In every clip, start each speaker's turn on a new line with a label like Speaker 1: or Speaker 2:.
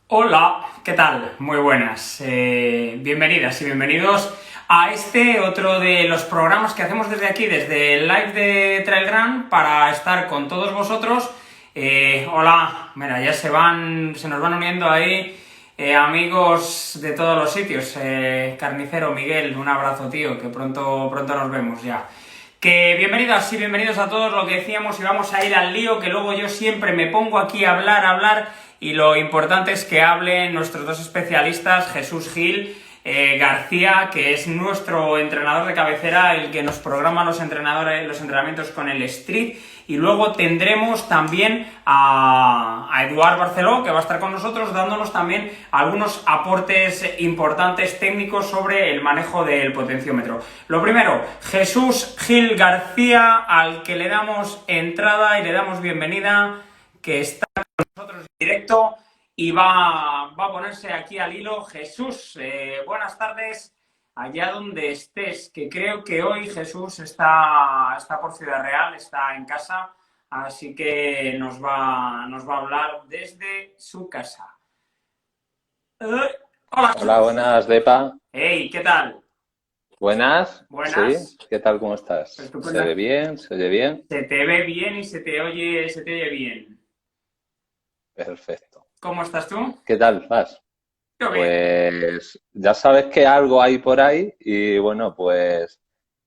Speaker 1: Hola, ¿qué tal? Muy buenas. Bienvenidas y bienvenidos a este otro de los programas que hacemos desde aquí, desde el live de Trail Run, para estar con todos vosotros. Hola, mira, ya se nos van uniendo ahí amigos de todos los sitios. Carnicero Miguel, un abrazo, tío, que pronto nos vemos ya. Que bienvenidas y bienvenidos a todos, lo que decíamos, y vamos a ir al lío, que luego yo siempre me pongo aquí a hablar, y lo importante es que hablen nuestros dos especialistas, Jesús Gil García, que es nuestro entrenador de cabecera, el que nos programa los entrenamientos con el Street, y luego tendremos también a Eduard Barceló, que va a estar con nosotros dándonos también algunos aportes importantes técnicos sobre el manejo del potenciómetro. Lo primero, Jesús Gil García, al que le damos entrada y le damos bienvenida, que está con nosotros en directo y va a ponerse aquí al hilo. Jesús, buenas tardes, allá donde estés, que creo que hoy Jesús está por Ciudad Real, está en casa, así que nos va a hablar desde su casa. Hola,
Speaker 2: Hola,
Speaker 1: Jesús.
Speaker 2: buenas, Depa.
Speaker 1: Hey, ¿qué tal?
Speaker 2: Buenas, sí,
Speaker 1: Buenas.
Speaker 2: ¿qué tal? ¿Cómo estás? ¿Se ve
Speaker 1: Estupenda.
Speaker 2: bien? ¿Se oye bien?
Speaker 1: Se te ve bien y se te oye bien.
Speaker 2: Perfecto.
Speaker 1: ¿Cómo estás tú?
Speaker 2: ¿Qué tal vas?
Speaker 1: Yo bien.
Speaker 2: Pues ya sabes que algo hay por ahí y bueno, pues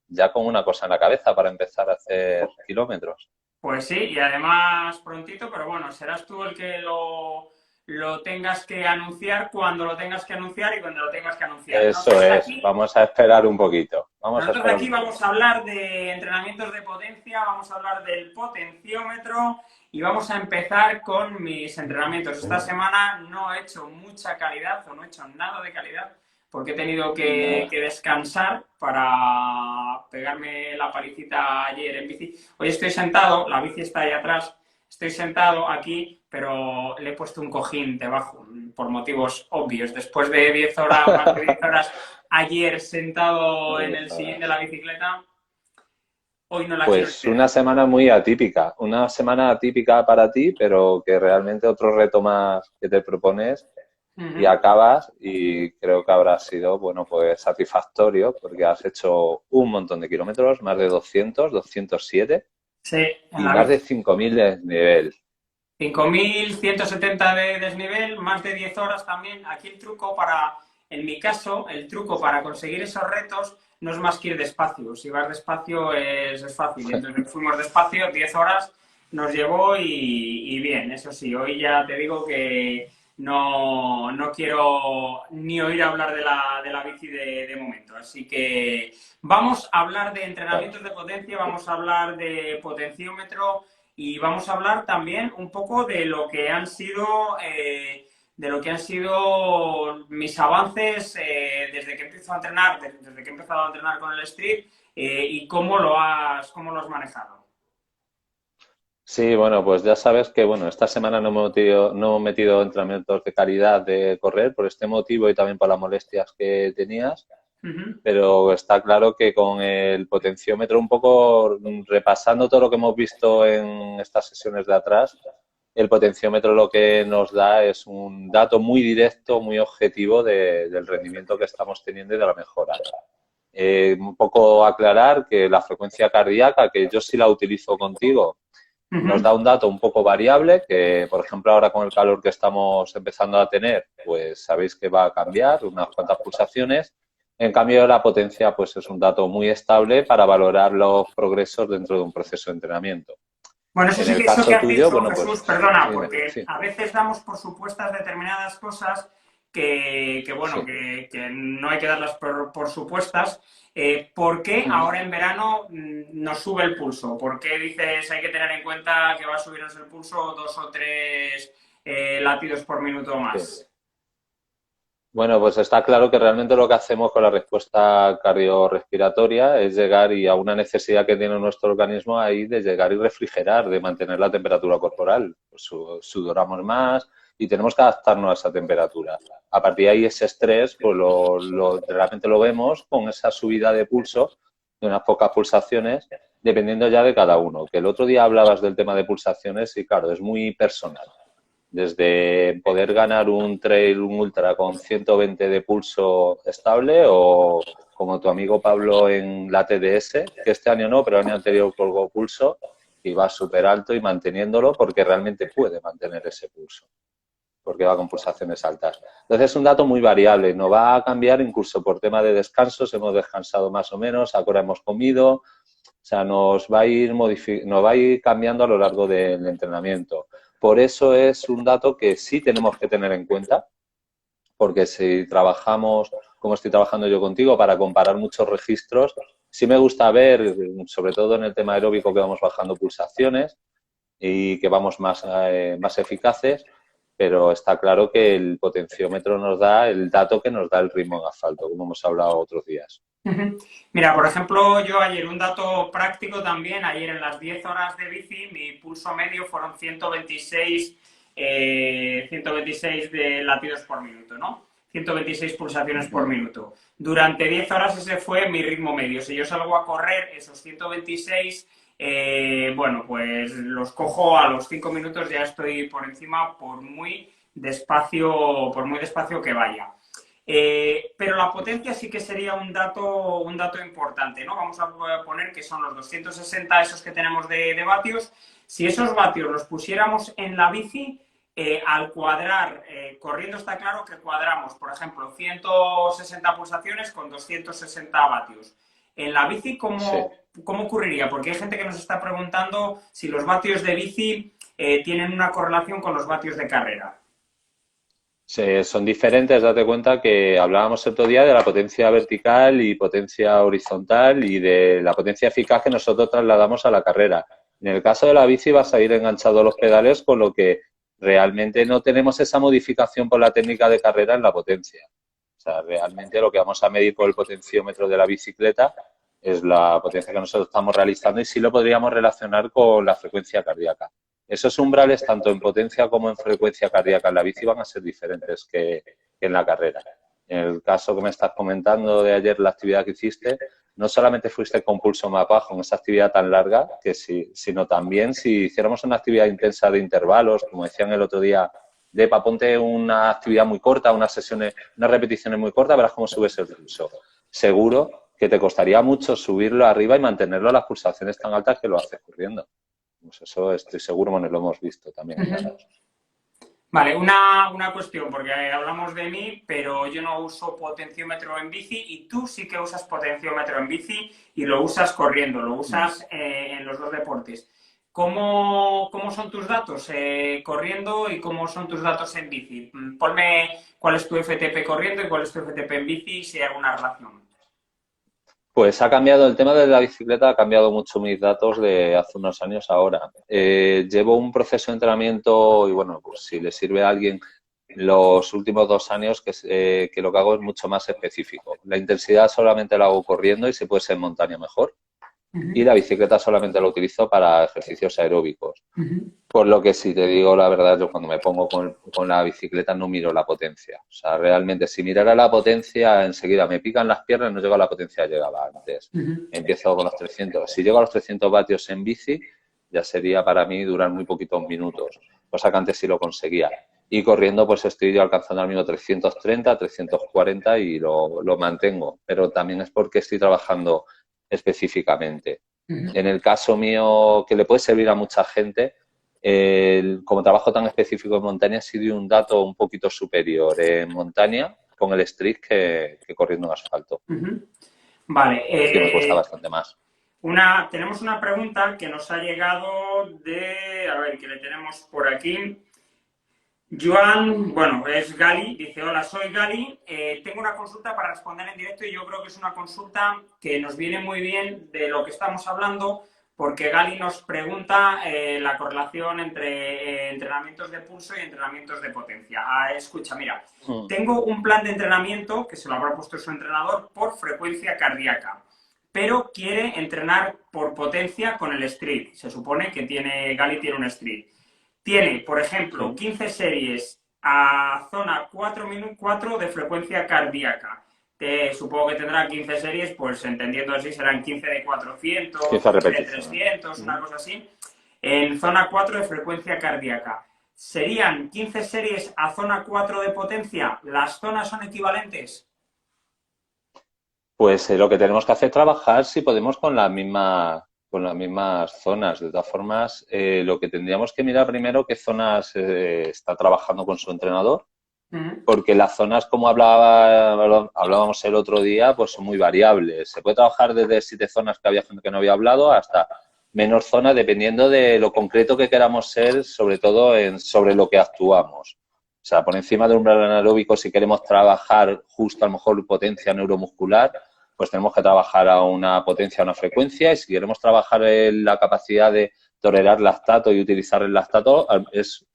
Speaker 2: ya con una cosa en la cabeza para empezar a hacer kilómetros.
Speaker 1: Pues sí, y además prontito, pero bueno, serás tú el que lo tengas que anunciar cuando lo tengas que anunciar y cuando lo tengas que anunciar.
Speaker 2: Eso es, vamos a esperar un poquito. Vamos a
Speaker 1: Nosotros
Speaker 2: esperar un
Speaker 1: aquí vamos
Speaker 2: poquito.
Speaker 1: a hablar de entrenamientos de potencia, vamos a hablar del potenciómetro y vamos a empezar con mis entrenamientos. Esta semana no he hecho mucha calidad o no he hecho nada de calidad porque he tenido que
Speaker 2: Nada.
Speaker 1: descansar para pegarme la palicita ayer en bici. Hoy estoy sentado, la bici está ahí atrás, estoy sentado aquí, pero le he puesto un cojín debajo por motivos obvios. Después de 10 horas, más de 10 horas ayer sentado en el sillín de la bicicleta, hoy no la quiero
Speaker 2: Pues
Speaker 1: estirar.
Speaker 2: una semana atípica para ti, pero que realmente otro reto más que te propones y
Speaker 1: Uh-huh.
Speaker 2: acabas y creo que habrá sido, bueno, pues satisfactorio porque has hecho un montón de kilómetros, más de 207
Speaker 1: Sí, en
Speaker 2: y
Speaker 1: la
Speaker 2: más de
Speaker 1: bici.
Speaker 2: 5.000 de nivel.
Speaker 1: 5.170 de desnivel, más de 10 horas también. Aquí el truco en mi caso, el truco para conseguir esos retos no es más que ir despacio. Si vas despacio es fácil. Entonces fuimos despacio, 10 horas nos llevó y bien. Eso sí, hoy ya te digo que no quiero ni oír hablar de la bici de momento. Así que vamos a hablar de
Speaker 2: Claro.
Speaker 1: entrenamientos de potencia, vamos a hablar de potenciómetro y vamos a hablar también un poco de lo que han sido mis avances desde que empiezo a entrenar, desde que he empezado a entrenar con el Street y cómo lo has manejado.
Speaker 2: Sí, bueno, pues ya sabes que bueno, esta semana no he metido entrenamientos de calidad de correr por este motivo y también por las molestias que tenías.
Speaker 1: Uh-huh.
Speaker 2: Pero está claro que con el potenciómetro un poco repasando todo lo que hemos visto en estas sesiones de atrás, el potenciómetro lo que nos da es un dato muy directo, muy objetivo del rendimiento que estamos teniendo y de la mejora. Un poco aclarar que la frecuencia cardíaca, que yo sí la utilizo contigo, nos
Speaker 1: Uh-huh.
Speaker 2: da un dato un poco variable, que por ejemplo ahora con el calor que estamos empezando a tener, pues sabéis que va a cambiar unas cuantas pulsaciones. En cambio, la potencia pues es un dato muy estable para valorar los progresos dentro de un proceso de entrenamiento.
Speaker 1: Bueno, eso
Speaker 2: En
Speaker 1: sí
Speaker 2: el
Speaker 1: que eso que
Speaker 2: caso
Speaker 1: has
Speaker 2: tuyo,
Speaker 1: dicho,
Speaker 2: bueno,
Speaker 1: Jesús,
Speaker 2: pues
Speaker 1: perdona,
Speaker 2: dime,
Speaker 1: porque
Speaker 2: sí,
Speaker 1: a veces damos por supuestas determinadas cosas que bueno,
Speaker 2: sí.
Speaker 1: que no hay que darlas por supuestas. ¿Por qué ahora en verano nos sube el pulso? ¿Por qué dices hay que tener en cuenta que va a subirnos el pulso 2 o 3 latidos por minuto
Speaker 2: Sí.
Speaker 1: más?
Speaker 2: Bueno, pues está claro que realmente lo que hacemos con la respuesta cardiorrespiratoria es llegar y a una necesidad que tiene nuestro organismo ahí de llegar y refrigerar, de mantener la temperatura corporal. Pues sudoramos más y tenemos que adaptarnos a esa temperatura. A partir de ahí ese estrés, pues realmente lo vemos con esa subida de pulso de unas pocas pulsaciones, dependiendo ya de cada uno. Que el otro día hablabas del tema de pulsaciones y claro, es muy personal. Desde poder ganar un trail, un ultra con 120 de pulso estable o como tu amigo Pablo en la TDS, que este año no, pero el año anterior colgó pulso y va súper alto y manteniéndolo porque realmente puede mantener ese pulso, porque va con pulsaciones altas. Entonces es un dato muy variable, no va a cambiar incluso por tema de descansos, hemos descansado más o menos, ahora hemos comido, o sea, nos va a ir cambiando a lo largo del entrenamiento. Por eso es un dato que sí tenemos que tener en cuenta, porque si trabajamos, como estoy trabajando yo contigo, para comparar muchos registros, sí me gusta ver, sobre todo en el tema aeróbico, que vamos bajando pulsaciones y que vamos más eficaces, pero está claro que el potenciómetro nos da el dato que nos da el ritmo en asfalto, como hemos hablado otros días.
Speaker 1: Mira, por ejemplo, yo ayer, un dato práctico también, ayer en las 10 horas de bici, mi pulso medio fueron 126 de latidos por minuto, ¿no? 126 pulsaciones por minuto. Durante 10 horas ese fue mi ritmo medio. Si yo salgo a correr esos 126, bueno, pues los cojo a los 5 minutos, ya estoy por encima por muy despacio que vaya. Pero la potencia sí que sería un dato importante, ¿no? Vamos a poner que son los 260 esos que tenemos de vatios. Si esos vatios los pusiéramos en la bici, al cuadrar, corriendo está claro que cuadramos, por ejemplo, 160 pulsaciones con 260 vatios. En la bici, ¿cómo ocurriría? Porque hay gente que nos está preguntando si los vatios de bici tienen una correlación con los vatios de carrera.
Speaker 2: Sí, son diferentes, date cuenta que hablábamos el otro día de la potencia vertical y potencia horizontal y de la potencia eficaz que nosotros trasladamos a la carrera. En el caso de la bici vas a ir enganchado a los pedales, con lo que realmente no tenemos esa modificación por la técnica de carrera en la potencia. O sea, realmente lo que vamos a medir por el potenciómetro de la bicicleta es la potencia que nosotros estamos realizando y sí lo podríamos relacionar con la frecuencia cardíaca. Esos umbrales, tanto en potencia como en frecuencia cardíaca en la bici, van a ser diferentes que en la carrera. En el caso que me estás comentando de ayer, la actividad que hiciste, no solamente fuiste con pulso más bajo en esa actividad tan larga, sino también si hiciéramos una actividad intensa de intervalos, como decían el otro día, Depa, ponte una actividad muy corta, unas repeticiones muy cortas, verás cómo subes el pulso. Seguro que te costaría mucho subirlo arriba y mantenerlo a las pulsaciones tan altas que lo haces corriendo. Pues eso estoy seguro, bueno, lo hemos visto también en datos.
Speaker 1: Vale, una cuestión, porque hablamos de mí, pero yo no uso potenciómetro en bici y tú sí que usas potenciómetro en bici y lo usas corriendo, lo usas en los dos deportes. ¿Cómo son tus datos corriendo y cómo son tus datos en bici? Ponme cuál es tu FTP corriendo y cuál es tu FTP en bici, si hay alguna relación.
Speaker 2: Pues ha cambiado el tema de la bicicleta, ha cambiado mucho mis datos de hace unos años ahora. Llevo un proceso de entrenamiento y bueno, pues si le sirve a alguien, los últimos 2 años que lo que hago es mucho más específico. La intensidad solamente la hago corriendo y si puede ser en montaña mejor. Y la bicicleta solamente la utilizo para ejercicios aeróbicos. Por lo que si te digo la verdad, yo cuando me pongo con la bicicleta no miro la potencia. O sea, realmente si mirara la potencia, enseguida me pican las piernas, no llego a la potencia, llegaba antes. Empiezo con los 300. Si llego a los 300 vatios en bici, ya sería para mí durar muy poquitos minutos. Cosa que antes sí lo conseguía. Y corriendo pues estoy yo alcanzando al mismo 330, 340 y lo mantengo. Pero también es porque estoy trabajando específicamente. En el caso mío, que le puede servir a mucha gente, como trabajo tan específico en montaña, sí doy un dato un poquito superior en montaña con el street que corriendo en asfalto.
Speaker 1: Vale.
Speaker 2: Que me cuesta bastante más.
Speaker 1: Tenemos una pregunta que nos ha llegado a ver, que le tenemos por aquí. Joan, bueno, es Gali, dice: hola, soy Gali, tengo una consulta para responder en directo y yo creo que es una consulta que nos viene muy bien de lo que estamos hablando, porque Gali nos pregunta la correlación entre entrenamientos de pulso y entrenamientos de potencia. Escucha, mira, tengo un plan de entrenamiento que se lo habrá puesto su entrenador por frecuencia cardíaca, pero quiere entrenar por potencia con el street. Se supone que Gali tiene un street. Tiene, por ejemplo, 15 series a zona 4 de frecuencia cardíaca. Supongo que tendrá 15 series, pues entendiendo así, serán 15 de 400, 15 de 300, una cosa así. En zona 4 de frecuencia cardíaca. ¿Serían 15 series a zona 4 de potencia? ¿Las zonas son equivalentes?
Speaker 2: Pues lo que tenemos que hacer es trabajar, si podemos, con las mismas zonas. De todas formas, lo que tendríamos que mirar primero qué zonas está trabajando con su entrenador, porque las zonas, como hablábamos el otro día, pues son muy variables. Se puede trabajar desde 7 zonas que había gente que no había hablado hasta menos zonas, dependiendo de lo concreto que queramos ser, sobre todo sobre lo que actuamos. O sea, por encima del umbral anaeróbico, si queremos trabajar justo a lo mejor potencia neuromuscular, pues tenemos que trabajar a una potencia, a una frecuencia, y si queremos trabajar en la capacidad de tolerar lactato y utilizar el lactato, es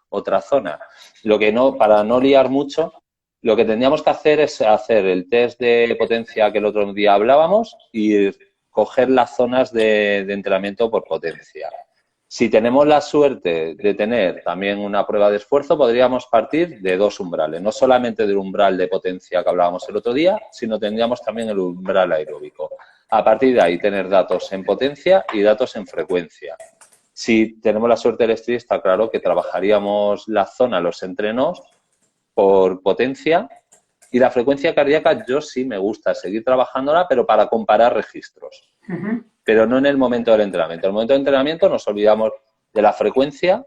Speaker 2: otra zona. Lo que no, para no liar mucho, lo que tendríamos que hacer es hacer el test de potencia que el otro día hablábamos y coger las zonas de entrenamiento por potencia. Si tenemos la suerte de tener también una prueba de esfuerzo, podríamos partir de 2 umbrales, no solamente del umbral de potencia que hablábamos el otro día, sino tendríamos también el umbral aeróbico. A partir de ahí, tener datos en potencia y datos en frecuencia. Si tenemos la suerte del street, está claro que trabajaríamos la zona, los entrenos, por potencia, y la frecuencia cardíaca yo sí me gusta seguir trabajándola, pero para comparar registros. Pero no en el momento del entrenamiento. En el momento del entrenamiento nos olvidamos de la frecuencia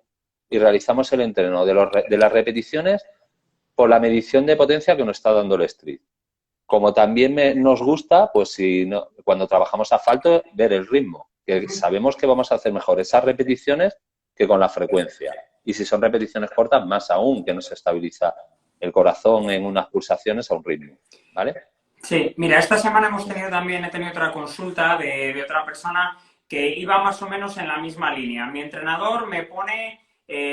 Speaker 2: y realizamos el entreno de las repeticiones por la medición de potencia que nos está dando el street. Como también nos gusta, pues cuando trabajamos asfalto, ver el ritmo, que sabemos que vamos a hacer mejor esas repeticiones que con la frecuencia. Y si son repeticiones cortas, más aún, que nos estabiliza el corazón en unas pulsaciones a un ritmo, ¿vale?
Speaker 1: Sí, mira, esta semana he tenido otra consulta de otra persona que iba más o menos en la misma línea. Mi entrenador me pone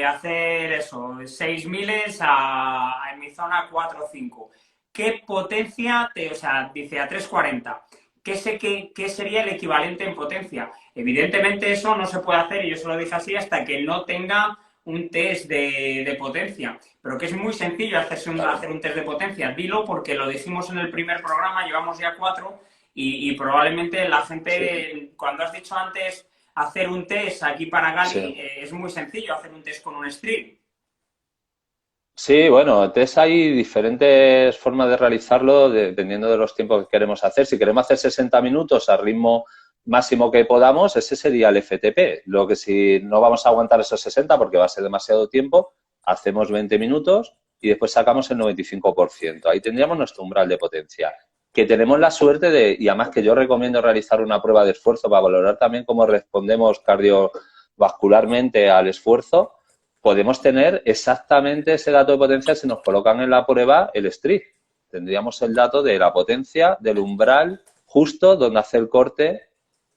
Speaker 1: hacer eso, 6 miles en mi zona 4 o 5. ¿Qué potencia o sea, dice a 340? ¿Qué sería el equivalente en potencia? Evidentemente eso no se puede hacer, y yo se lo dije así, hasta que no tenga un test de potencia. Pero que es muy sencillo hacer un test de potencia. Dilo porque lo dijimos en el primer programa, llevamos ya 4 y probablemente la gente, sí. Cuando has dicho antes hacer un test aquí para Gali, sí. Es muy sencillo hacer un test con un stream.
Speaker 2: Sí, bueno, test hay diferentes formas de realizarlo dependiendo de los tiempos que queremos hacer. Si queremos hacer 60 minutos al ritmo máximo que podamos, ese sería el FTP. Lo que si no vamos a aguantar esos 60 porque va a ser demasiado tiempo, hacemos 20 minutos y después sacamos el 95%. Ahí tendríamos nuestro umbral de potencia. Que tenemos la suerte y además que yo recomiendo realizar una prueba de esfuerzo para valorar también cómo respondemos cardiovascularmente al esfuerzo. Podemos tener exactamente ese dato de potencia si nos colocan en la prueba el street. Tendríamos el dato de la potencia del umbral justo donde hace el corte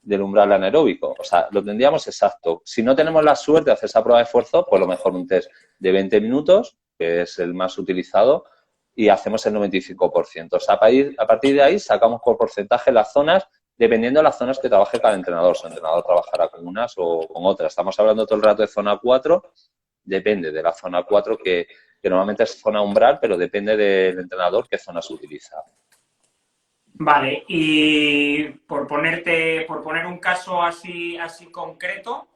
Speaker 2: del umbral anaeróbico. O sea, lo tendríamos exacto. Si no tenemos la suerte de hacer esa prueba de esfuerzo, pues lo mejor un test de 20 minutos, que es el más utilizado, y hacemos el 95%. O sea, a partir de ahí sacamos por porcentaje las zonas, dependiendo de las zonas que trabaje cada entrenador. Su entrenador trabajará con unas o con otras. Estamos hablando todo el rato de zona 4. Depende de la zona 4, que normalmente es zona umbral, pero depende del entrenador qué zona se utiliza.
Speaker 1: Vale, y por poner un caso así concreto,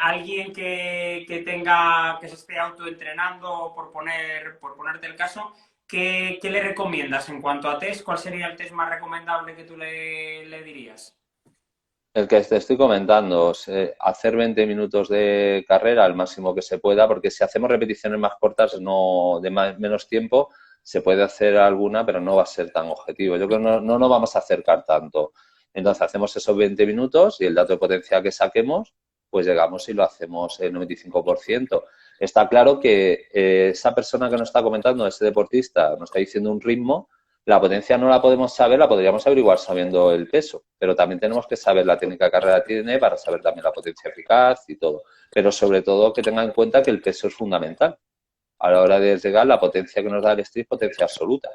Speaker 1: alguien que se esté autoentrenando, por ponerte el caso, ¿qué le recomiendas en cuanto a test? ¿Cuál sería el test más recomendable que tú le dirías?
Speaker 2: El que te estoy comentando, hacer 20 minutos de carrera al máximo que se pueda, porque si hacemos repeticiones más cortas, menos tiempo, se puede hacer alguna, pero no va a ser tan objetivo. Yo creo que no nos vamos a acercar tanto. Entonces, hacemos esos 20 minutos y el dato de potencia que saquemos, pues llegamos y lo hacemos el 95%. Está claro que esa persona que nos está comentando, ese deportista, nos está diciendo un ritmo. La potencia no la podemos saber, la podríamos averiguar sabiendo el peso, pero también tenemos que saber la técnica que carrera tiene para saber también la potencia eficaz y todo. Pero sobre todo que tenga en cuenta que el peso es fundamental. A la hora de llegar, la potencia que nos da el street es potencia absoluta.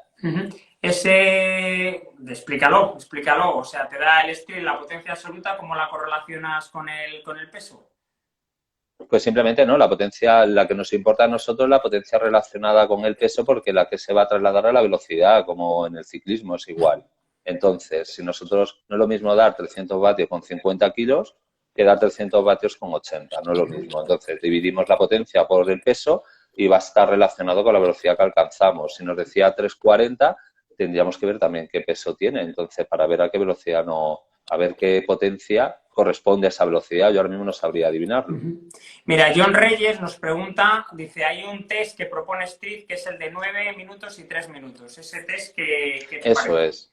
Speaker 1: Explícalo. O sea, te da el street la potencia absoluta, ¿cómo la correlacionas con el peso?
Speaker 2: Pues simplemente no, la potencia, la que nos importa a nosotros, la potencia relacionada con el peso, porque la que se va a trasladar a la velocidad, como en el ciclismo, es igual. Entonces, si nosotros no es lo mismo dar 300 vatios con 50 kilos que dar 300 vatios con 80, no es lo mismo. Entonces, dividimos la potencia por el peso y va a estar relacionado con la velocidad que alcanzamos. Si nos decía 340, tendríamos que ver también qué peso tiene. Entonces, para ver a qué velocidad a ver qué potencia corresponde a esa velocidad. Yo ahora mismo no sabría adivinarlo.
Speaker 1: Mira, John Reyes nos pregunta, dice, hay un test que propone Street que es el de 9 minutos y 3 minutos. Ese test que te
Speaker 2: Eso
Speaker 1: parece.
Speaker 2: Es.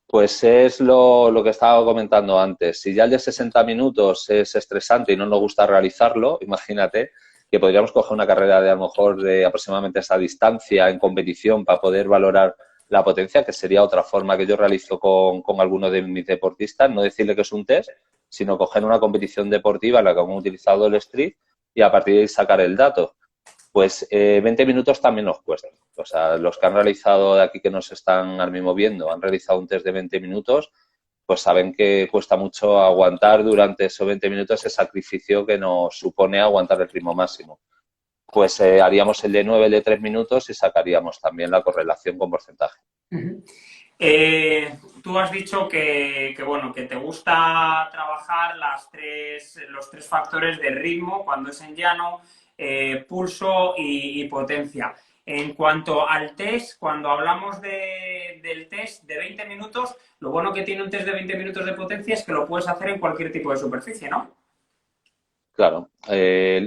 Speaker 2: Pues es lo que estaba comentando antes. Si ya el de 60 minutos es estresante y no nos gusta realizarlo, imagínate que podríamos coger una carrera de a lo mejor de aproximadamente esa distancia en competición para poder valorar la potencia, que sería otra forma que yo realizo con algunos de mis deportistas, no decirle que es un test, sino coger una competición deportiva en la que hemos utilizado el Street y a partir de ahí sacar el dato. Pues 20 minutos también nos cuesta. O sea, los que han realizado de aquí que nos están ahora mismo viendo, han realizado un test de 20 minutos, pues saben que cuesta mucho aguantar durante esos 20 minutos ese sacrificio que nos supone aguantar el ritmo máximo. Pues haríamos el de 9, el de 3 minutos y sacaríamos también la correlación con porcentaje.
Speaker 1: Tú has dicho bueno, que te gusta trabajar los tres factores de ritmo cuando es en llano, pulso y potencia. En cuanto al test, cuando hablamos del test de 20 minutos, lo bueno que tiene un test de 20 minutos de potencia es que lo puedes hacer en cualquier tipo de superficie, ¿no?
Speaker 2: Claro.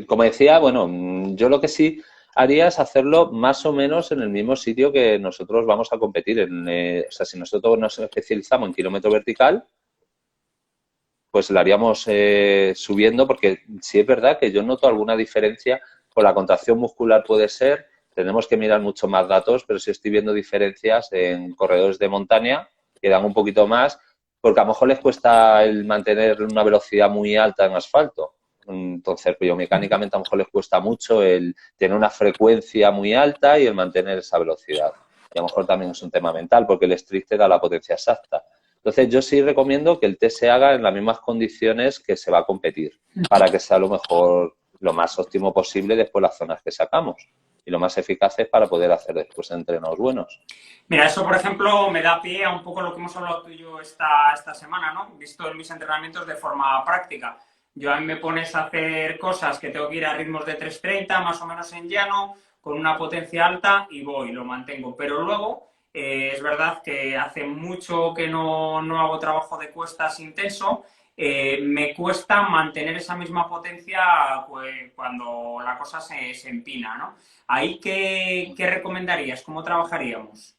Speaker 2: Como decía, bueno, yo lo que sí haría es hacerlo más o menos en el mismo sitio que nosotros vamos a competir. O sea, si nosotros nos especializamos en kilómetro vertical, pues lo haríamos subiendo, porque sí es verdad que yo noto alguna diferencia con la contracción muscular puede ser, tenemos que mirar mucho más datos, pero sí estoy viendo diferencias en corredores de montaña que dan un poquito más, porque a lo mejor les cuesta el mantener una velocidad muy alta en asfalto. Entonces, biomecánicamente a lo mejor les cuesta mucho el tener una frecuencia muy alta y el mantener esa velocidad. Y a lo mejor también es un tema mental, porque el Street te da la potencia exacta. Entonces, yo sí recomiendo que el test se haga en las mismas condiciones que se va a competir, para que sea lo mejor, lo más óptimo posible después las zonas que sacamos y lo más eficaces para poder hacer después entrenos buenos.
Speaker 1: Mira, eso, por ejemplo, me da pie a un poco lo que hemos hablado tú y yo esta semana, ¿no? Visto en mis entrenamientos de forma práctica. Yo a mí me pones a hacer cosas que tengo que ir a ritmos de 3:30, más o menos en llano, con una potencia alta y voy, lo mantengo. Pero luego, es verdad que hace mucho que no hago trabajo de cuestas intenso. Me cuesta mantener esa misma potencia pues, cuando la cosa se empina, ¿no? ¿Ahí qué recomendarías? ¿Cómo trabajaríamos?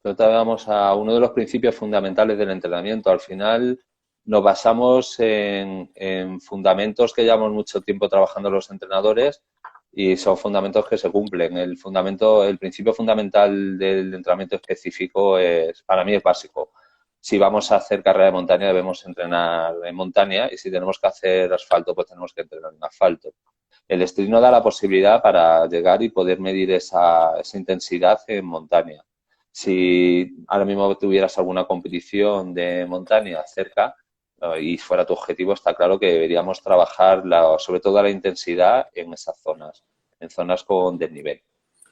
Speaker 2: Entonces, vamos a uno de los principios fundamentales del entrenamiento. Al final nos basamos en fundamentos que llevamos mucho tiempo trabajando los entrenadores y son fundamentos que se cumplen. El principio fundamental del entrenamiento específico para mí es básico. Si vamos a hacer carrera de montaña debemos entrenar en montaña y si tenemos que hacer asfalto pues tenemos que entrenar en asfalto. El Street nos da la posibilidad para llegar y poder medir esa intensidad en montaña. Si ahora mismo tuvieras alguna competición de montaña cerca y fuera tu objetivo, está claro que deberíamos trabajar sobre todo la intensidad en esas zonas, en zonas con desnivel.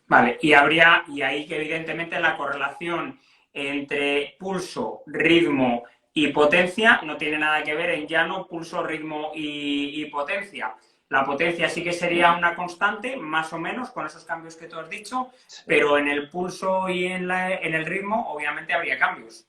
Speaker 1: Vale, y ahí que evidentemente la correlación entre pulso, ritmo y potencia no tiene nada que ver en llano, pulso, ritmo y potencia. La potencia sí que sería una constante, más o menos, con esos cambios que tú has dicho, sí. Pero en el pulso y en el ritmo obviamente habría cambios.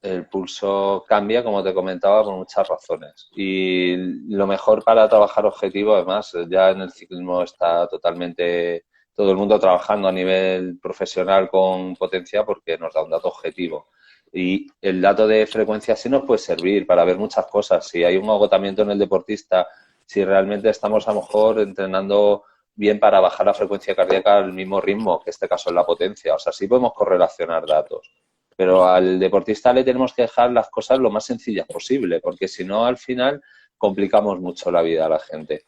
Speaker 2: El pulso cambia, como te comentaba, por muchas razones. Y lo mejor para trabajar objetivo, además, ya en el ciclismo está totalmente todo el mundo trabajando a nivel profesional con potencia porque nos da un dato objetivo. Y el dato de frecuencia sí nos puede servir para ver muchas cosas. Si hay un agotamiento en el deportista, si realmente estamos a lo mejor entrenando bien para bajar la frecuencia cardíaca al mismo ritmo, que en este caso es la potencia. O sea, sí podemos correlacionar datos. Pero al deportista le tenemos que dejar las cosas lo más sencillas posible, porque si no, al final complicamos mucho la vida a la gente.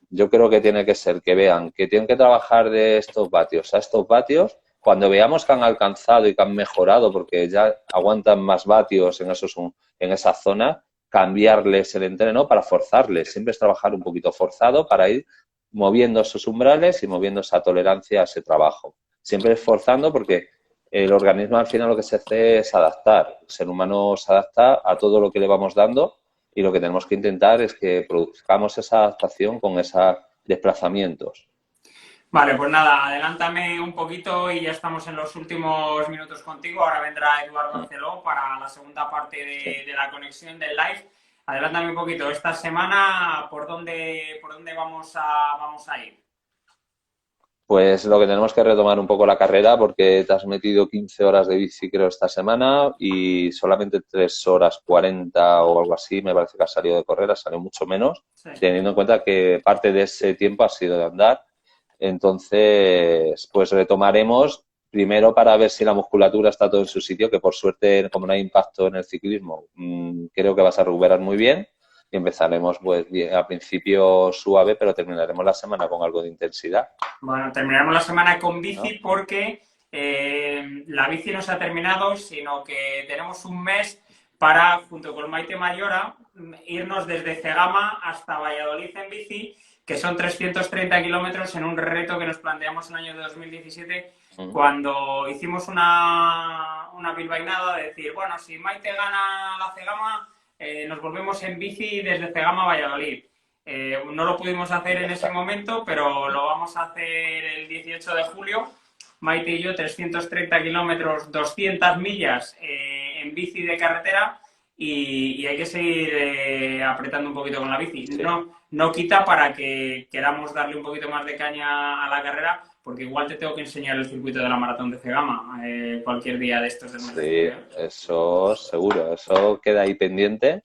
Speaker 2: Yo creo que tiene que ser que vean que tienen que trabajar de estos vatios a estos vatios. Cuando veamos que han alcanzado y que han mejorado, porque ya aguantan más vatios en esa zona, cambiarles el entreno para forzarles. Siempre es trabajar un poquito forzado para ir moviendo esos umbrales y moviendo esa tolerancia a ese trabajo. Siempre esforzando porque el organismo al final lo que se hace es adaptar. El ser humano se adapta a todo lo que le vamos dando y lo que tenemos que intentar es que produzcamos esa adaptación con esos desplazamientos.
Speaker 1: Vale, pues nada, adelántame un poquito y ya estamos en los últimos minutos contigo. Ahora vendrá Eduard Barceló para la segunda parte de la conexión del live. Adelántame un poquito. Esta semana, ¿por dónde vamos a ir?
Speaker 2: Pues lo que tenemos que retomar un poco la carrera porque te has metido 15 horas de bici creo esta semana y solamente 3 horas 40 o algo así me parece que has salido de correr, has salido mucho menos,
Speaker 1: Sí.
Speaker 2: teniendo en cuenta que parte de ese tiempo ha sido de andar. Entonces, pues retomaremos primero para ver si la musculatura está todo en su sitio, que por suerte, como no hay impacto en el ciclismo, creo que vas a recuperar muy bien. Y empezaremos pues bien, al principio suave, pero terminaremos la semana con algo de intensidad.
Speaker 1: Bueno, terminaremos la semana con bici, ¿no? Porque la bici no se ha terminado, sino que tenemos un mes para, junto con Maite Mayora, irnos desde Cegama hasta Valladolid en bici, que son 330 kilómetros en un reto que nos planteamos en el año de 2017, cuando hicimos una bilbainada de decir, bueno, si Maite gana la Cegama, nos volvemos en bici desde Cegama a Valladolid. No lo pudimos hacer en ese momento, pero lo vamos a hacer el 18 de julio. Maite y yo, 330 kilómetros, 200 millas en bici de carretera y hay que seguir apretando un poquito con la bici. Sí. No quita para que queramos darle un poquito más de caña a la carrera, porque igual te tengo que enseñar el circuito de la maratón de Cegama cualquier día de estos del mes.
Speaker 2: Sí, eso seguro, eso queda ahí pendiente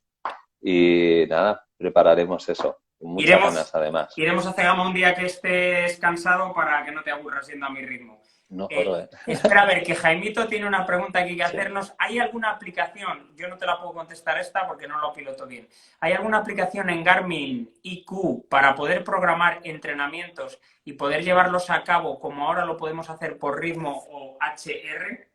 Speaker 2: y nada, prepararemos eso. Con muchas ganas, además.
Speaker 1: Iremos a Cegama un día que estés cansado para que no te aburras yendo a mi ritmo.
Speaker 2: No, joder.
Speaker 1: Espera, a ver, que Jaimito tiene una pregunta aquí que hacernos. ¿Hay alguna aplicación? Yo no te la puedo contestar esta porque no lo piloto bien. ¿Hay alguna aplicación en Garmin IQ para poder programar entrenamientos y poder llevarlos a cabo como ahora lo podemos hacer por ritmo o HR?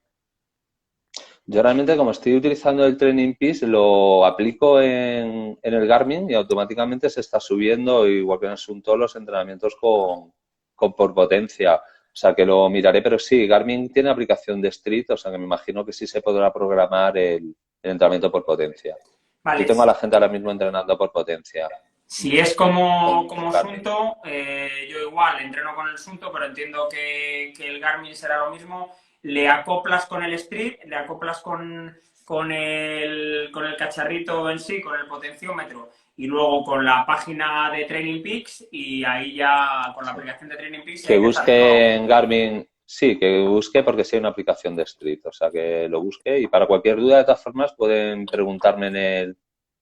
Speaker 2: Yo realmente, como estoy utilizando el Training Peaks, lo aplico en el Garmin y automáticamente se está subiendo, igual que en el Sunto, los entrenamientos por potencia. O sea, que lo miraré, pero sí, Garmin tiene aplicación de Street, o sea, que me imagino que sí se podrá programar el entrenamiento por potencia. Vale. Yo tengo a la gente ahora mismo entrenando por potencia.
Speaker 1: Si es como Sunto, yo igual entreno con el Sunto, pero entiendo que el Garmin será lo mismo. Le acoplas con el Street, le acoplas con el cacharrito en sí, con el potenciómetro, y luego con la página de Training Peaks, y ahí ya con la aplicación de Training Peaks...
Speaker 2: Que busque en Garmin, sí, que busque porque sí hay una aplicación de Street, o sea que lo busque, y para cualquier duda, de todas formas, pueden preguntarme en el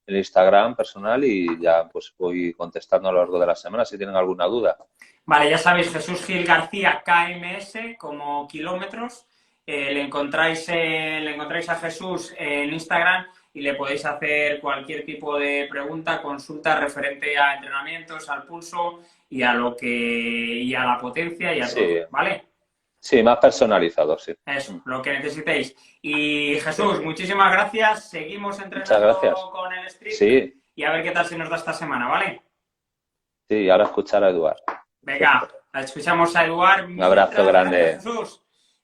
Speaker 2: Instagram personal y ya pues voy contestando a lo largo de la semana si tienen alguna duda.
Speaker 1: Vale, ya sabéis, Jesús Gil García, KMS, como kilómetros. Le encontráis a Jesús en Instagram y le podéis hacer cualquier tipo de pregunta, consulta referente a entrenamientos, al pulso y a la potencia y a todo, ¿vale?
Speaker 2: Sí, más personalizado, sí.
Speaker 1: Eso, lo que necesitéis. Y Jesús, muchísimas gracias. Seguimos entrenando con el Street,
Speaker 2: sí.
Speaker 1: Y a ver qué tal se nos da esta semana, ¿vale?
Speaker 2: Sí, ahora escuchar a Eduard.
Speaker 1: Venga, escuchamos a Eduard.
Speaker 2: Un abrazo grande.
Speaker 1: Gracias, Jesús.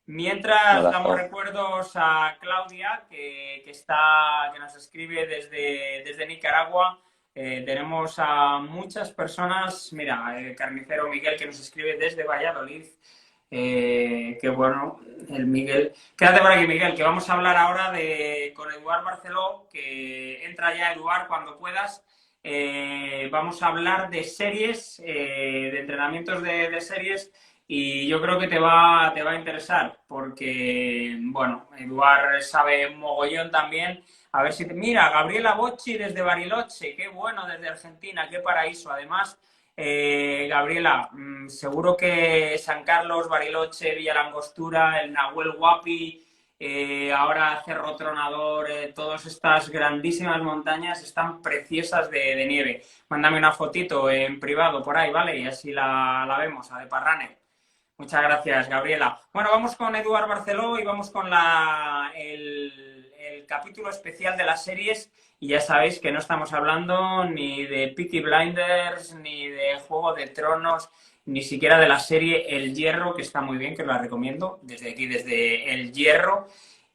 Speaker 1: Mientras damos recuerdos a Claudia, que nos escribe desde Nicaragua. Tenemos a muchas personas, mira, Carnicero Miguel, que nos escribe desde Valladolid. Que bueno, el Miguel. Quédate por aquí, Miguel, que vamos a hablar ahora con Eduard Barceló, que entra ya, Eduard, cuando puedas. Vamos a hablar de series, de entrenamientos de series. Y yo creo que te va a interesar porque, bueno, Eduard sabe mogollón también. A ver si mira, Gabriela Bocci desde Bariloche, qué bueno, desde Argentina, qué paraíso. Además, Gabriela, seguro que San Carlos, Bariloche, Villa Langostura, el Nahuel Huapi, ahora Cerro Tronador, todas estas grandísimas montañas están preciosas de nieve. Mándame una fotito en privado por ahí, ¿vale? Y así la vemos, a de Parrane. Muchas gracias, Gabriela. Bueno, vamos con Eduard Barceló y vamos con el capítulo especial de las series. Y ya sabéis que no estamos hablando ni de Peaky Blinders, ni de Juego de Tronos, ni siquiera de la serie El Hierro, que está muy bien, que os la recomiendo desde aquí, desde El Hierro.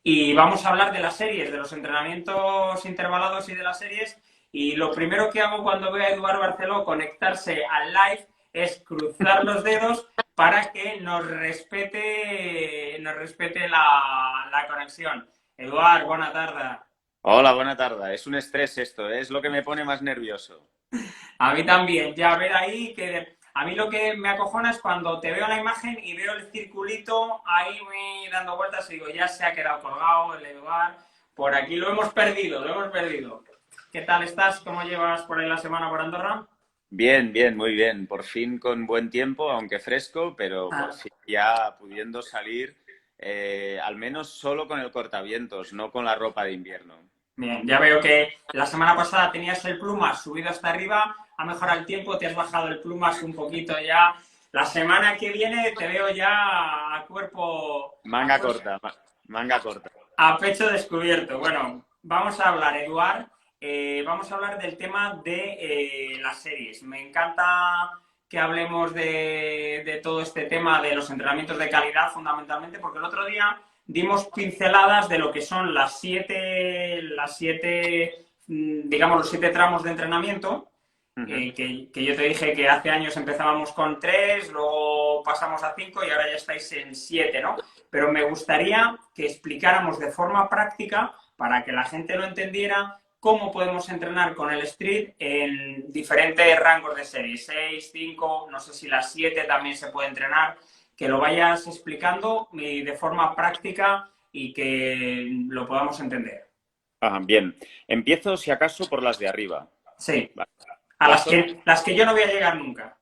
Speaker 1: Y vamos a hablar de las series, de los entrenamientos intervalados y de las series. y lo primero que hago cuando veo a Eduard Barceló conectarse al live es cruzar los dedos para que nos respete la conexión. Eduard, buena tarde.
Speaker 3: Hola, buena tarde. Es un estrés esto, ¿eh? Es lo que me pone más nervioso.
Speaker 1: A mí también, ya ver ahí que a mí lo que me acojona es cuando te veo la imagen y veo el circulito ahí dando vueltas y digo, ya se ha quedado colgado el Eduard. Por aquí lo hemos perdido, lo hemos perdido. ¿Qué tal estás? ¿Cómo llevas por ahí la semana por Andorra?
Speaker 3: Bien, bien, muy bien. Por fin con buen tiempo, aunque fresco, pero por fin ya pudiendo salir, al menos solo con el cortavientos, no con la ropa de invierno.
Speaker 1: Bien, ya veo que la semana pasada tenías el plumas subido hasta arriba, ha mejorado el tiempo, te has bajado el plumas un poquito ya. La semana que viene te veo ya a cuerpo...
Speaker 3: Manga corta, manga corta.
Speaker 1: A pecho descubierto. Bueno, vamos a hablar, Eduard, vamos a hablar del tema de las series. Me encanta que hablemos de todo este tema de los entrenamientos de calidad, fundamentalmente, porque el otro día dimos pinceladas de lo que son digamos, los 7 tramos de entrenamiento, que yo te dije que hace años empezábamos con 3, luego pasamos a 5 y ahora ya estáis en 7, ¿no? Pero me gustaría que explicáramos de forma práctica, para que la gente lo entendiera, cómo podemos entrenar con el Street en diferentes rangos de serie, 6, 5, no sé si las 7 también se puede entrenar, que lo vayas explicando de forma práctica y que lo podamos entender.
Speaker 3: Bien, empiezo si acaso por las de arriba.
Speaker 1: Sí,
Speaker 3: Vale.
Speaker 1: a las que yo no voy a llegar nunca.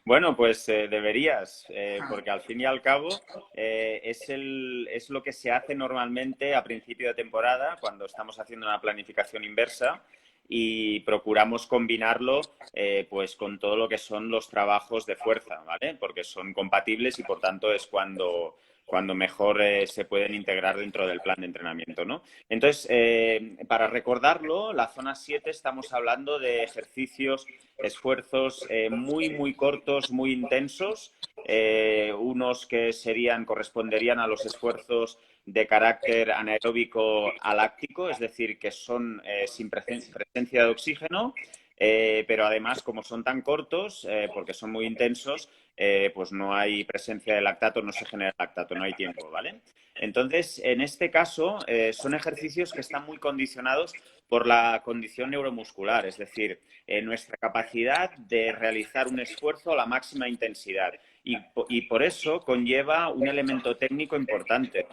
Speaker 3: Bueno, pues deberías, porque al fin y al cabo es lo que se hace normalmente a principio de temporada cuando estamos haciendo una planificación inversa y procuramos combinarlo pues con todo lo que son los trabajos de fuerza, ¿vale? Porque son compatibles y por tanto es cuando mejor se pueden integrar dentro del plan de entrenamiento, ¿no? Entonces, para recordarlo, la zona 7 estamos hablando de ejercicios, esfuerzos muy, muy cortos, muy intensos, unos que corresponderían a los esfuerzos de carácter anaeróbico aláctico, es decir, que son sin presencia de oxígeno, pero además, como son tan cortos, porque son muy intensos, pues no hay presencia de lactato, no se genera lactato, no hay tiempo, ¿vale? Entonces, en este caso, son ejercicios que están muy condicionados por la condición neuromuscular, es decir, nuestra capacidad de realizar un esfuerzo a la máxima intensidad. Y por eso conlleva un elemento técnico importante,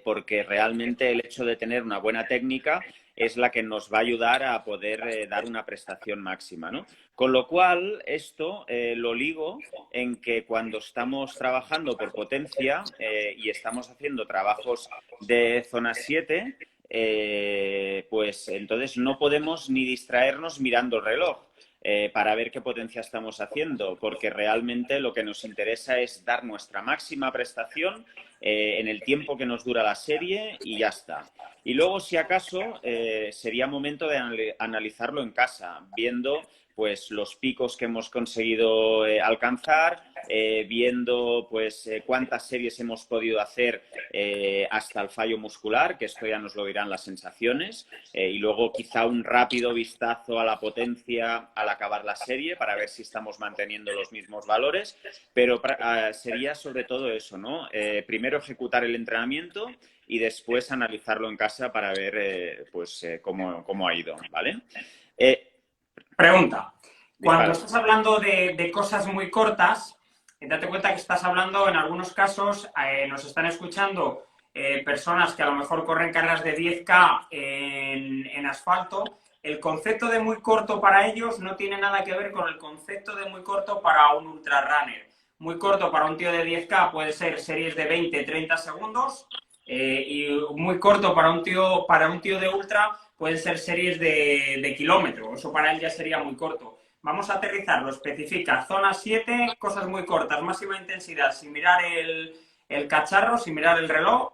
Speaker 3: porque realmente el hecho de tener una buena técnica es la que nos va a ayudar a poder dar una prestación máxima, ¿no? Con lo cual, esto lo ligo en que cuando estamos trabajando por potencia y estamos haciendo trabajos de zona 7, pues entonces no podemos ni distraernos mirando el reloj para ver qué potencia estamos haciendo, porque realmente lo que nos interesa es dar nuestra máxima prestación en el tiempo que nos dura la serie y ya está. Y luego, si acaso, sería momento de analizarlo en casa, viendo pues los picos que hemos conseguido alcanzar, viendo pues cuántas series hemos podido hacer hasta el fallo muscular, que esto ya nos lo dirán las sensaciones, y luego quizá un rápido vistazo a la potencia al acabar la serie para ver si estamos manteniendo los mismos valores, pero sería sobre todo eso, ¿no? Primero ejecutar el entrenamiento y después analizarlo en casa para ver cómo ha ido, ¿vale?
Speaker 1: Pregunta. Cuando
Speaker 3: Dispara.
Speaker 1: estás hablando de cosas muy cortas, date cuenta que estás hablando, en algunos casos, nos están escuchando personas que a lo mejor corren carreras de 10K en asfalto. El concepto de muy corto para ellos no tiene nada que ver con el concepto de muy corto para un ultrarunner. Muy corto para un tío de 10K puede ser series de 20-30 segundos y muy corto para un tío de ultra pueden ser series de kilómetros. Eso para él ya sería muy corto. Vamos a aterrizarlo, especifica zona 7, cosas muy cortas, máxima intensidad, sin mirar el cacharro, sin mirar el reloj.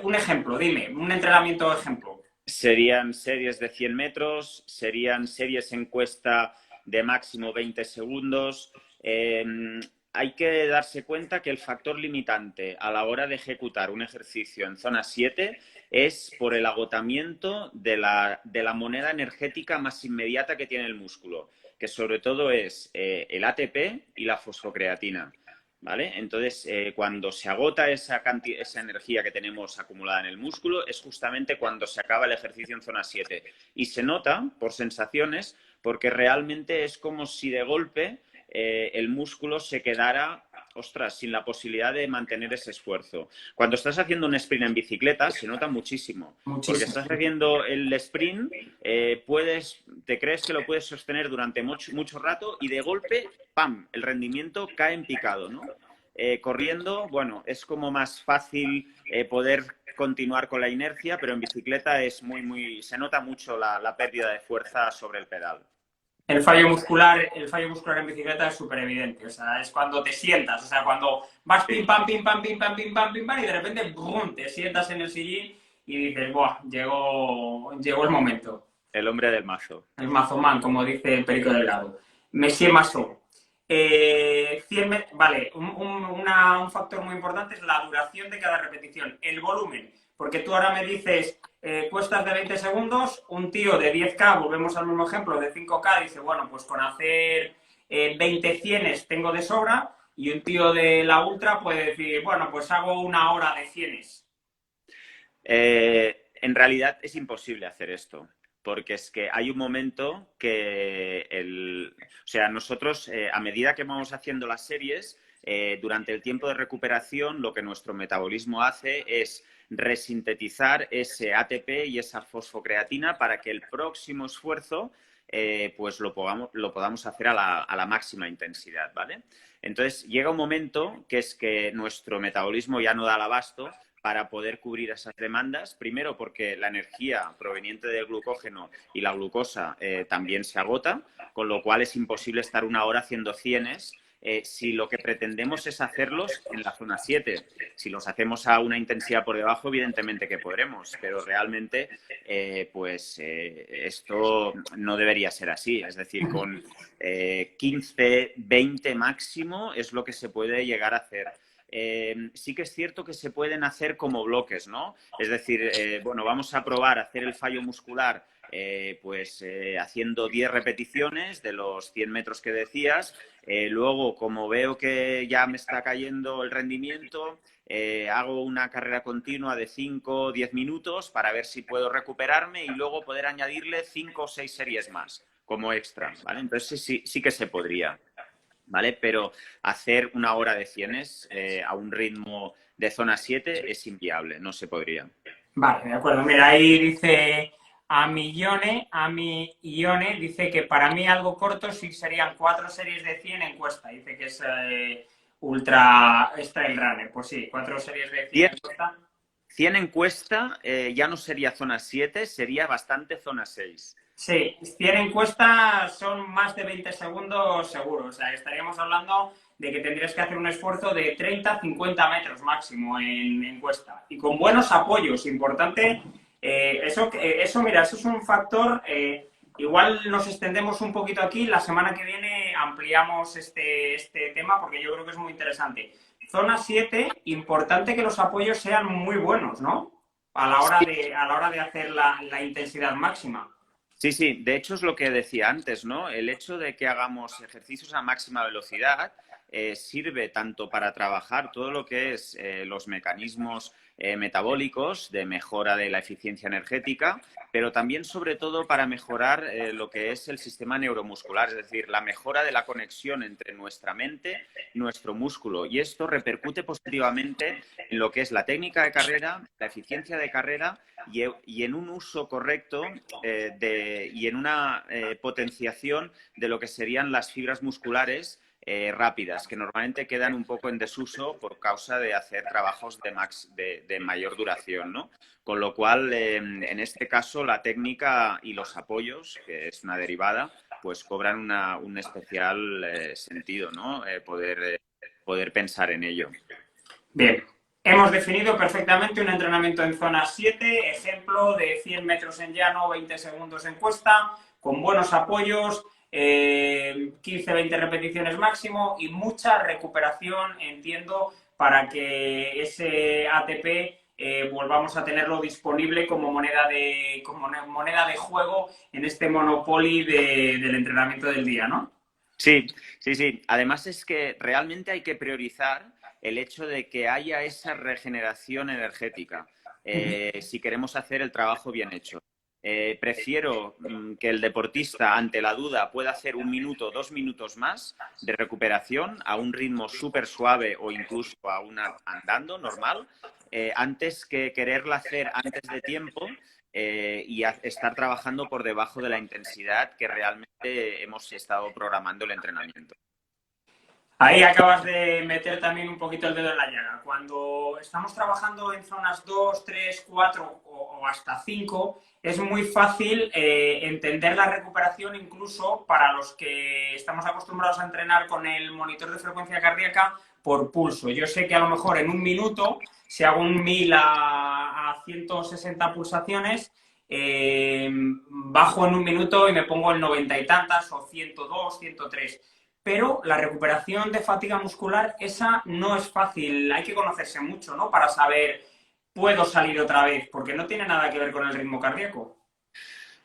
Speaker 1: Un ejemplo, dime, un entrenamiento ejemplo.
Speaker 3: Serían series de 100 metros, serían series en cuesta de máximo 20 segundos. hay que darse cuenta que el factor limitante a la hora de ejecutar un ejercicio en zona 7 es por el agotamiento de la moneda energética más inmediata que tiene el músculo, que sobre todo es el ATP y la fosfocreatina, ¿vale? Entonces, cuando se agota esa energía que tenemos acumulada en el músculo, es justamente cuando se acaba el ejercicio en zona 7. Y se nota por sensaciones, porque realmente es como si de golpe el músculo se quedara, ostras, sin la posibilidad de mantener ese esfuerzo. Cuando estás haciendo un sprint en bicicleta, se nota muchísimo. Porque estás haciendo el sprint, te crees que lo puedes sostener durante mucho rato y de golpe, ¡pam!, el rendimiento cae en picado, ¿no? Corriendo, bueno, es como más fácil poder continuar con la inercia, pero en bicicleta se nota mucho la pérdida de fuerza sobre el pedal.
Speaker 1: El fallo muscular en bicicleta es súper evidente, o sea, es cuando te sientas, o sea, cuando vas pim pam, pim pam, pim pam, pim pam, pim pam, y de repente ¡brum!, te sientas en el sillín y dices, ¡buah! Llegó el momento.
Speaker 3: El hombre del mazo.
Speaker 1: El mazomán, como dice el Perico Delgado. Monsieur Mazo. Vale, un factor muy importante es la duración de cada repetición, el volumen, porque tú ahora me dices cuestas de 20 segundos, un tío de 10K, volvemos al mismo ejemplo, de 5K, dice, bueno, pues con hacer 20 cienes tengo de sobra, y un tío de la ultra puede decir, bueno, pues hago una hora de cienes.
Speaker 3: En realidad es imposible hacer esto. Porque es que hay un momento que nosotros, a medida que vamos haciendo las series, durante el tiempo de recuperación, lo que nuestro metabolismo hace es resintetizar ese ATP y esa fosfocreatina para que el próximo esfuerzo pues lo podamos hacer a la máxima intensidad, ¿vale? Entonces, llega un momento que es que nuestro metabolismo ya no da el abasto para poder cubrir esas demandas. Primero, porque la energía proveniente del glucógeno y la glucosa también se agota, con lo cual es imposible estar una hora haciendo cienes si lo que pretendemos es hacerlos en la zona 7. Si los hacemos a una intensidad por debajo, evidentemente que podremos, pero realmente esto no debería ser así. Es decir, con 15, 20 máximo es lo que se puede llegar a hacer. Sí que es cierto que se pueden hacer como bloques, ¿no? Es decir, bueno, vamos a probar a hacer el fallo muscular haciendo 10 repeticiones de los 100 metros que decías. Luego, como veo que ya me está cayendo el rendimiento, hago una carrera continua de 5 o 10 minutos para ver si puedo recuperarme y luego poder añadirle 5 o 6 series más como extra, ¿vale? Entonces sí que se podría, ¿vale? Pero hacer una hora de cienes a un ritmo de zona 7 es inviable, no se podría.
Speaker 1: Vale, de acuerdo. Mira, ahí dice Ami Ione, dice que para mí algo corto sí serían 4 series de 100 en cuesta. Dice que es ultra trail runner. Pues sí, 4 series de 100 en cuesta.
Speaker 3: 100 en cuesta ya no sería zona 7, sería bastante zona 6.
Speaker 1: Sí, 100 encuestas son más de 20 segundos seguro. O sea, estaríamos hablando de que tendrías que hacer un esfuerzo de 30-50 metros máximo en encuesta. Y con buenos apoyos, importante. Mira, eso es un factor. Igual nos extendemos un poquito aquí. La semana que viene ampliamos este tema porque yo creo que es muy interesante. Zona 7, importante que los apoyos sean muy buenos, ¿no? A la hora de hacer la intensidad máxima.
Speaker 3: Sí, sí, de hecho es lo que decía antes, ¿no? El hecho de que hagamos ejercicios a máxima velocidad sirve tanto para trabajar todo lo que es los mecanismos metabólicos de mejora de la eficiencia energética, pero también sobre todo para mejorar lo que es el sistema neuromuscular, es decir, la mejora de la conexión entre nuestra mente y nuestro músculo. Y esto repercute positivamente en lo que es la técnica de carrera, la eficiencia de carrera y en un uso correcto y en una potenciación de lo que serían las fibras musculares rápidas, que normalmente quedan un poco en desuso por causa de hacer trabajos de mayor duración, ¿no? Con lo cual, en este caso, la técnica y los apoyos, que es una derivada, pues cobran un especial sentido, ¿no? Poder pensar en ello.
Speaker 1: Bien. Hemos definido perfectamente un entrenamiento en zona 7, ejemplo de 100 metros en llano, 20 segundos en cuesta, con buenos apoyos, 15-20 repeticiones máximo y mucha recuperación, entiendo, para que ese ATP volvamos a tenerlo disponible como moneda de juego en este Monopoly del entrenamiento del día, ¿no?
Speaker 3: Sí, sí, sí. Además es que realmente hay que priorizar el hecho de que haya esa regeneración energética si queremos hacer el trabajo bien hecho. Prefiero que el deportista, ante la duda, pueda hacer 1 minuto, 2 minutos más de recuperación a un ritmo súper suave o incluso andando normal, antes que quererla hacer antes de tiempo y estar trabajando por debajo de la intensidad que realmente hemos estado programando el entrenamiento.
Speaker 1: Ahí acabas de meter también un poquito el dedo en la llaga. Cuando estamos trabajando en zonas 2, 3, 4 o hasta 5, es muy fácil entender la recuperación incluso para los que estamos acostumbrados a entrenar con el monitor de frecuencia cardíaca por pulso. Yo sé que a lo mejor en 1 minuto, si hago un 1000 a 160 pulsaciones, bajo en 1 minuto y me pongo el 90 y tantas o 102, 103. Pero la recuperación de fatiga muscular, esa no es fácil. Hay que conocerse mucho, ¿no? Para saber, puedo salir otra vez, porque no tiene nada que ver con el ritmo cardíaco.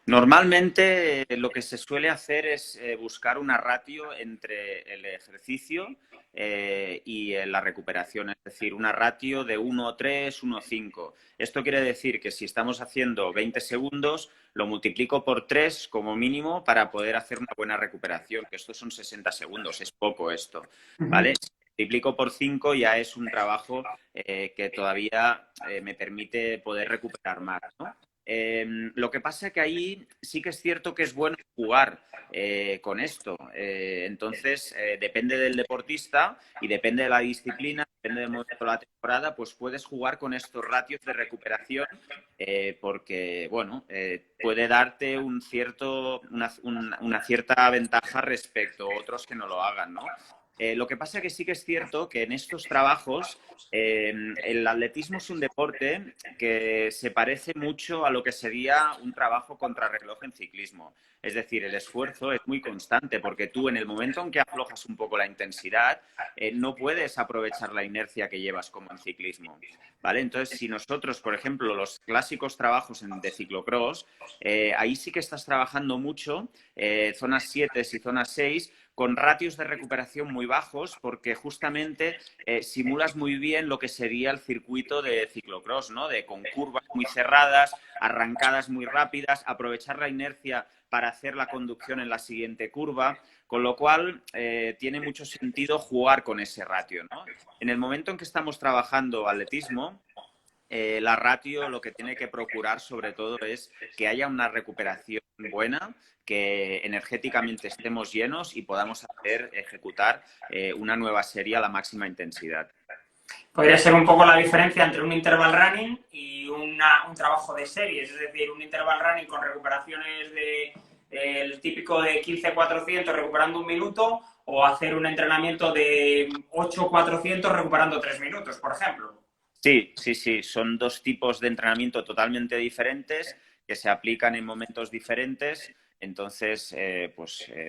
Speaker 3: Normalmente lo que se suele hacer es buscar una ratio entre el ejercicio y la recuperación, es decir, una ratio de 1,3, 1,5. Esto quiere decir que si estamos haciendo 20 segundos, lo multiplico por 3 como mínimo para poder hacer una buena recuperación, que estos son 60 segundos, es poco esto, ¿vale? Si multiplico por 5 ya es un trabajo que todavía me permite poder recuperar más, ¿no? Lo que pasa que ahí sí que es cierto que es bueno jugar con esto. Entonces, depende del deportista y depende de la disciplina, depende del momento de la temporada, pues puedes jugar con estos ratios de recuperación porque, bueno, puede darte una cierta ventaja respecto a otros que no lo hagan, ¿no? Lo que pasa que sí que es cierto que en estos trabajos el atletismo es un deporte que se parece mucho a lo que sería un trabajo contrarreloj en ciclismo. Es decir, el esfuerzo es muy constante porque tú en el momento en que aflojas un poco la intensidad no puedes aprovechar la inercia que llevas como en ciclismo, ¿vale? Entonces, si nosotros, por ejemplo, los clásicos trabajos de ciclocross, ahí sí que estás trabajando mucho, zonas 7 y zonas 6, con ratios de recuperación muy bajos porque justamente simulas muy bien lo que sería el circuito de ciclocross, ¿no? Con curvas muy cerradas, arrancadas muy rápidas, aprovechar la inercia para hacer la conducción en la siguiente curva, con lo cual tiene mucho sentido jugar con ese ratio, ¿no? En el momento en que estamos trabajando atletismo, la ratio lo que tiene que procurar sobre todo es que haya una recuperación buena, que energéticamente estemos llenos y podamos ejecutar una nueva serie a la máxima intensidad.
Speaker 1: Podría ser un poco la diferencia entre un interval running y un trabajo de series, es decir, un interval running con recuperaciones el típico de 15-400 recuperando 1 minuto o hacer un entrenamiento de 8-400 recuperando 3 minutos, por ejemplo.
Speaker 3: Sí, sí, sí. Son dos tipos de entrenamiento totalmente diferentes que se aplican en momentos diferentes. Entonces,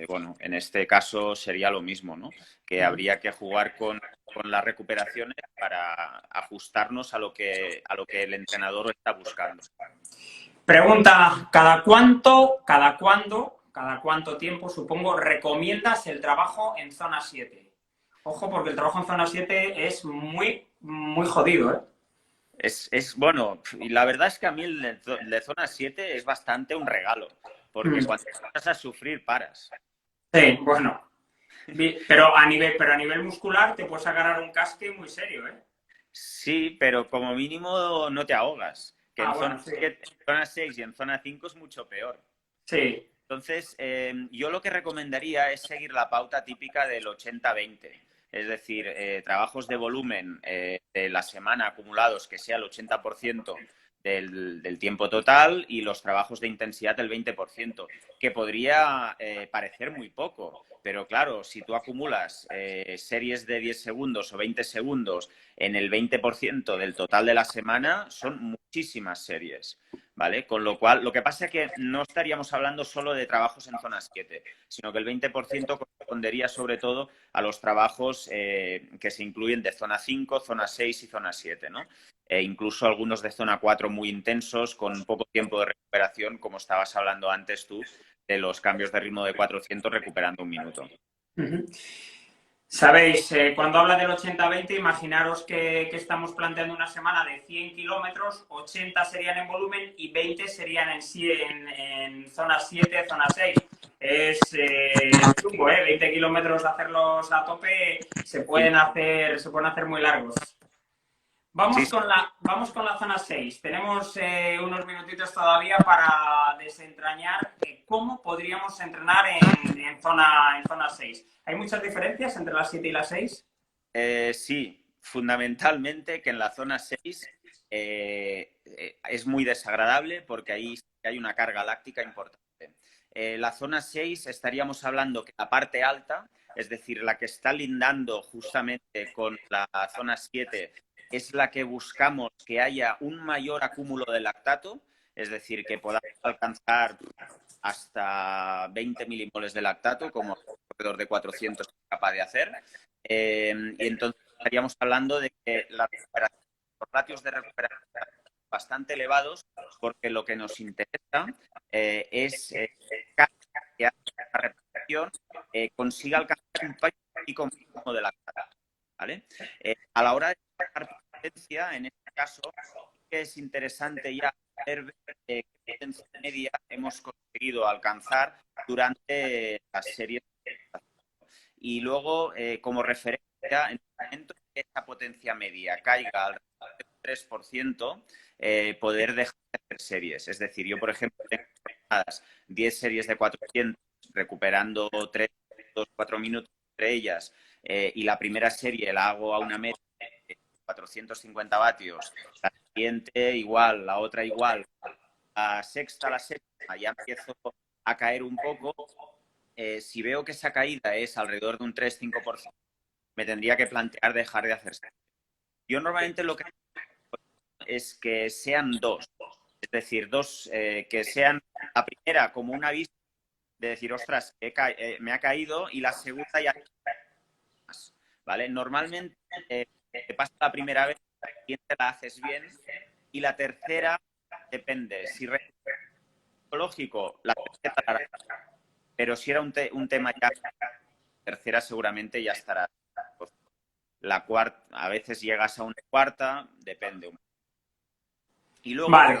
Speaker 3: bueno, en este caso sería lo mismo, ¿no? Que habría que jugar con las recuperaciones para ajustarnos a lo que el entrenador está buscando.
Speaker 1: Pregunta, cada cuánto tiempo, supongo, recomiendas el trabajo en zona 7? Ojo, porque el trabajo en zona 7 es muy, muy jodido, ¿eh?
Speaker 3: Bueno, y la verdad es que a mí el de zona 7 es bastante un regalo, porque cuando empiezas a sufrir, paras.
Speaker 1: Sí, bueno. Pero a nivel muscular te puedes agarrar un casque muy serio, ¿eh?
Speaker 3: Sí, pero como mínimo no te ahogas, que en
Speaker 1: Bueno,
Speaker 3: zona
Speaker 1: sí.
Speaker 3: 7, en zona 6 y en zona 5 es mucho peor.
Speaker 1: Sí.
Speaker 3: Entonces, yo lo que recomendaría es seguir la pauta típica del 80-20. Es decir, trabajos de volumen de la semana acumulados que sea el 80% del tiempo total y los trabajos de intensidad el 20%, que podría parecer muy poco, Pero claro, si tú acumulas series de 10 segundos o 20 segundos en el 20% del total de la semana, son muchísimas series, ¿vale? Con lo cual, lo que pasa es que no estaríamos hablando solo de trabajos en zona 7, sino que el 20% correspondería sobre todo a los trabajos que se incluyen de zona 5, zona 6 y zona 7, ¿no? Incluso algunos de zona 4 muy intensos, con poco tiempo de recuperación, como estabas hablando antes tú, de los cambios de ritmo de 400 recuperando un minuto.
Speaker 1: Sabéis, cuando habla del 80-20, imaginaros que estamos planteando una semana de 100 kilómetros, 80 serían en volumen y 20 serían en zona 7, zona 6. Es chungo, 20 kilómetros de hacerlos a tope se pueden hacer muy largos. Vamos con la zona 6. Tenemos unos minutitos todavía para desentrañar cómo podríamos entrenar en zona 6. ¿Hay muchas diferencias entre la 7 y la 6?
Speaker 3: Sí, fundamentalmente que en la zona 6 es muy desagradable porque ahí hay una carga láctica importante. La zona 6 estaríamos hablando que la parte alta, es decir, la que está lindando justamente con la zona 7, es la que buscamos que haya un mayor acúmulo de lactato, es decir, que podamos alcanzar hasta 20 milimoles de lactato, como alrededor de 400 es capaz de hacer. Y entonces estaríamos hablando de que los ratios de recuperación son bastante elevados, porque lo que nos interesa es que la repetición consiga alcanzar un pico máximo de lactato, ¿vale? A la hora de trabajar potencia, en este caso, es interesante ya ver qué potencia media hemos conseguido alcanzar durante las series. Y luego, como referencia, en el momento que esa potencia media caiga al 3%, poder dejar de hacer series. Es decir, yo, por ejemplo, tengo 10 series de 400, recuperando 3, 2, 4 minutos entre ellas, y la primera serie la hago a una media de 450 vatios, la siguiente igual, la otra igual, la sexta, la séptima, ya empiezo a caer un poco. Si veo que esa caída es alrededor de un 3-5%, me tendría que plantear dejar de hacer. Yo normalmente lo que es que sean dos, es decir, dos que sean la primera como un aviso de decir, ostras, me ha caído, y la segunda ya más, ¿vale? Normalmente te pasa la primera vez, la siguiente la haces bien, y la tercera depende. Si es psicológico, la tercera la harás. Pero si era un tema ya, la tercera seguramente ya estará. La cuarta, a veces llegas a una cuarta, depende. Y luego,
Speaker 1: Vale.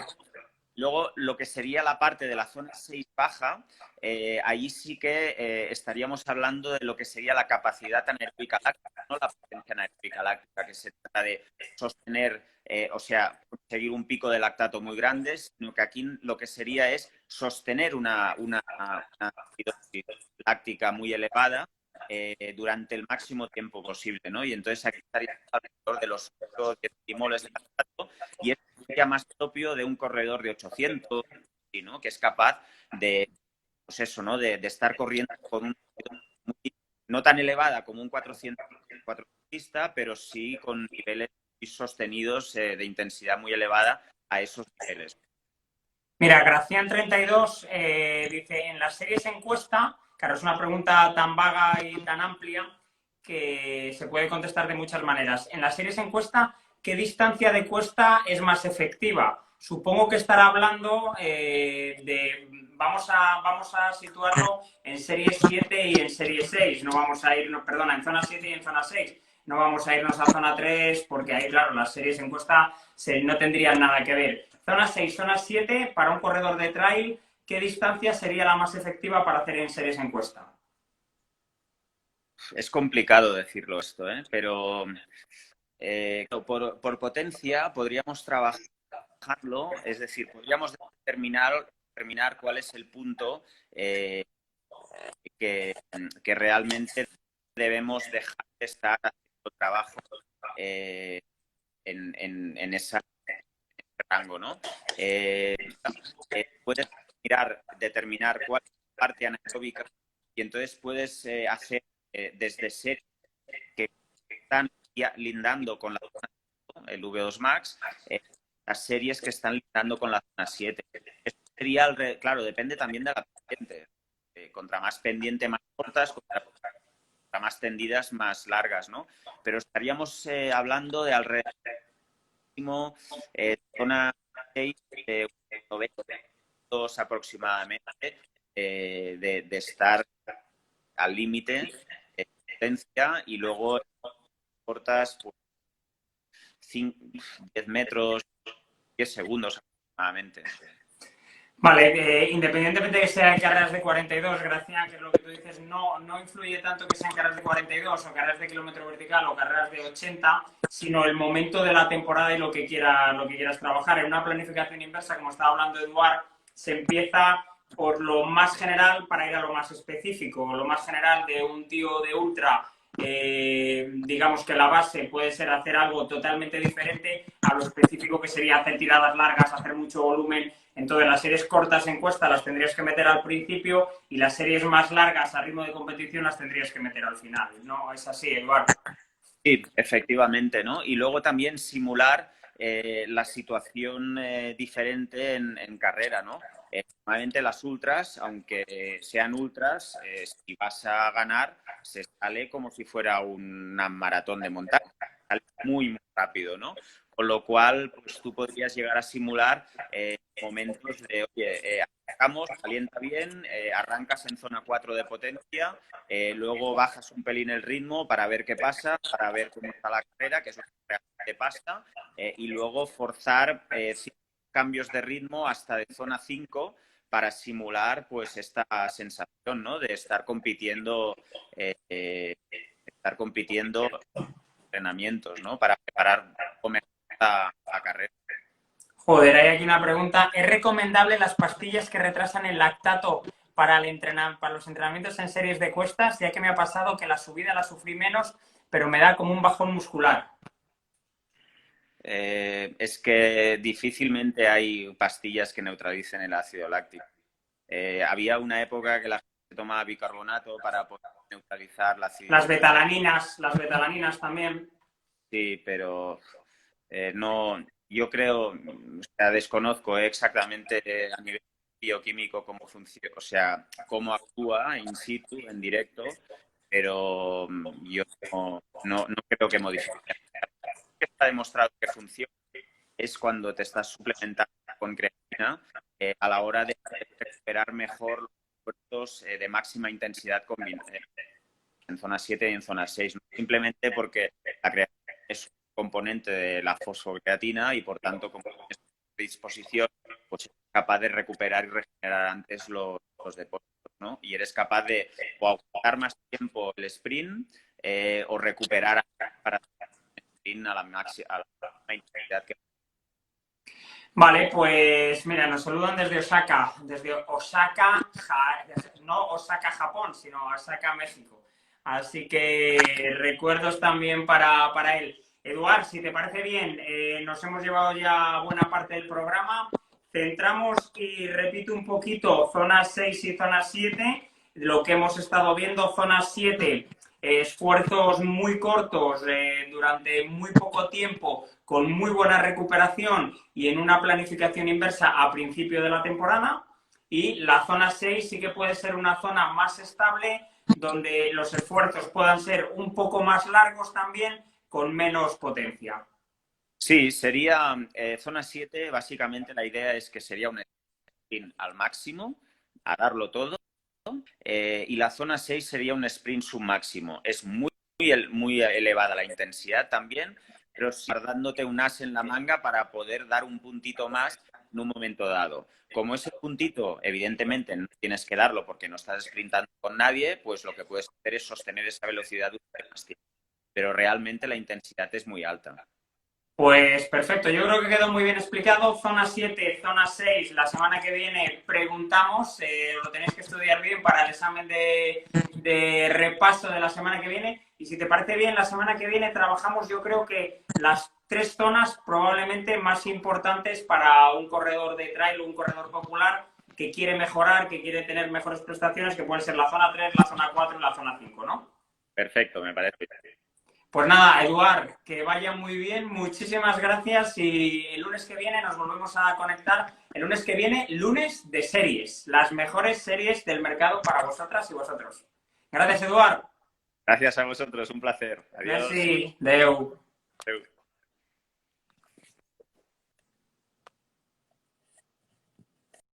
Speaker 3: luego lo que sería la parte de la zona 6 baja, ahí sí que estaríamos hablando de lo que sería la capacidad anaeróbica láctica, no la potencia anaeróbica láctica, que se trata de sostener, o sea, conseguir un pico de lactato muy grande, sino que aquí lo que sería es sostener una acidosis láctica muy elevada durante el máximo tiempo posible, ¿no? Y entonces aquí estaríamos alrededor de los 8 o 10 milimoles de lactato, y es más propio de un corredor de 800, ¿no? Que es capaz de, pues eso, ¿no? De estar corriendo con un no tan elevada como un 400, pero sí con niveles sostenidos de intensidad muy elevada a esos niveles.
Speaker 1: Mira, Gracián32 dice, en las series encuesta, claro, es una pregunta tan vaga y tan amplia que se puede contestar de muchas maneras. En las series encuesta, ¿qué distancia de cuesta es más efectiva? Supongo que estará hablando vamos a situarlo en serie 7 y en serie 6. No vamos a irnos, perdona, en zona 7 y en zona 6. No vamos a irnos a zona 3 porque ahí, claro, las series encuesta no tendrían nada que ver. Zona 6, zona 7, para un corredor de trail, ¿qué distancia sería la más efectiva para hacer en series encuesta?
Speaker 3: Es complicado decirlo esto, pero por potencia podríamos trabajarlo, es decir, podríamos determinar cuál es el punto que realmente debemos dejar de estar haciendo trabajo en ese rango, ¿no? Puedes determinar cuál es la parte anaeróbica y entonces puedes hacer desde series que están ya lindando con la zona 5, el V2 Max, las series que están lindando con la zona 7. Esto sería, claro, depende también de la pendiente. Contra más pendiente, más cortas, contra más tendidas, más largas, ¿no? Pero estaríamos hablando de alrededor zona 6, 90 aproximadamente, de estar al límite de potencia, y luego cortas pues, 10 metros, 10 segundos aproximadamente.
Speaker 1: Vale, independientemente de que sea en carreras de 42, Gracia, que es lo que tú dices, no influye tanto que sean carreras de 42 o carreras de kilómetro vertical o carreras de 80, sino el momento de la temporada y lo que quieras trabajar. En una planificación inversa, como estaba hablando Eduard, se empieza por lo más general para ir a lo más específico. Lo más general de un tío de ultra, digamos que la base puede ser hacer algo totalmente diferente a lo específico, que sería hacer tiradas largas, hacer mucho volumen. Entonces, las series cortas en cuesta las tendrías que meter al principio y las series más largas a ritmo de competición las tendrías que meter al final. ¿No es así, Eduardo?
Speaker 3: Sí, efectivamente, ¿no? Y luego también simular la situación diferente en carrera, ¿no? Normalmente las ultras, aunque sean ultras, si vas a ganar, se sale como si fuera una maratón de montaña. Sale muy, muy rápido, ¿no? Con lo cual, pues tú podrías llegar a simular momentos de, oye, arrancamos, calienta bien, arrancas en zona 4 de potencia, luego bajas un pelín el ritmo para ver qué pasa, para ver cómo está la carrera, que es lo que realmente pasa, y luego forzar cambios de ritmo hasta de zona 5 para simular pues esta sensación, ¿no? De estar compitiendo entrenamientos, ¿no? Para preparar la carrera.
Speaker 1: Joder, hay aquí una pregunta. ¿Es recomendable las pastillas que retrasan el lactato para los entrenamientos en series de cuestas? Ya que me ha pasado que la subida la sufrí menos, pero me da como un bajón muscular.
Speaker 3: Es que difícilmente hay pastillas que neutralicen el ácido láctico. Había una época que la gente tomaba bicarbonato para poder neutralizar la acidez.
Speaker 1: Las betalaninas también.
Speaker 3: Sí, pero no, yo creo, o sea, desconozco exactamente a nivel bioquímico cómo funciona, o sea, cómo actúa in situ, en directo, pero yo no creo que modifique. Lo que está demostrado que funciona es cuando te estás suplementando con creatina a la hora de recuperar mejor los esfuerzos de máxima intensidad en zona 7 y en zona 6. No simplemente porque la creatina es un componente de la fosfocreatina y, por tanto, como tienes predisposición, pues eres capaz de recuperar y regenerar antes los depósitos, ¿no? Y eres capaz de o aguantar más tiempo el sprint o recuperar para el sprint a la máxima intensidad que...
Speaker 1: Vale, pues mira, nos saludan desde Osaka, no Osaka, Japón, sino Osaka, México. Así que recuerdos también para él. Eduard, si te parece bien, nos hemos llevado ya buena parte del programa. Centramos y repito un poquito zona 6 y zona 7, lo que hemos estado viendo. Zona 7, esfuerzos muy cortos durante muy poco tiempo, con muy buena recuperación y en una planificación inversa a principio de la temporada. Y la zona 6 sí que puede ser una zona más estable, donde los esfuerzos puedan ser un poco más largos también, con menos potencia.
Speaker 3: Sí, sería zona 7, básicamente la idea es que sería un sprint al máximo, a darlo todo, y la zona 6 sería un sprint submáximo. Es muy elevada la intensidad también, pero guardándote un as en la manga para poder dar un puntito más en un momento dado. Como ese puntito, evidentemente, no tienes que darlo porque no estás sprintando con nadie, pues lo que puedes hacer es sostener esa velocidad durante más tiempo. Pero realmente la intensidad es muy alta.
Speaker 1: Pues perfecto, yo creo que quedó muy bien explicado. Zona 7, zona 6, la semana que viene preguntamos, lo tenéis que estudiar bien para el examen de repaso de la semana que viene. Y si te parece bien, la semana que viene trabajamos, yo creo que las 3 zonas probablemente más importantes para un corredor de trail o un corredor popular, que quiere mejorar, que quiere tener mejores prestaciones, que pueden ser la zona 3, la zona 4 y la zona 5, ¿no?
Speaker 3: Perfecto, me parece bien.
Speaker 1: Pues nada, Eduard, que vaya muy bien, muchísimas gracias y el lunes que viene nos volvemos a conectar. El lunes que viene, lunes de series, las mejores series del mercado para vosotras y vosotros. Gracias, Eduard.
Speaker 3: Gracias a vosotros, un placer. Adiós.
Speaker 1: Merci, Deu.
Speaker 3: Adeu.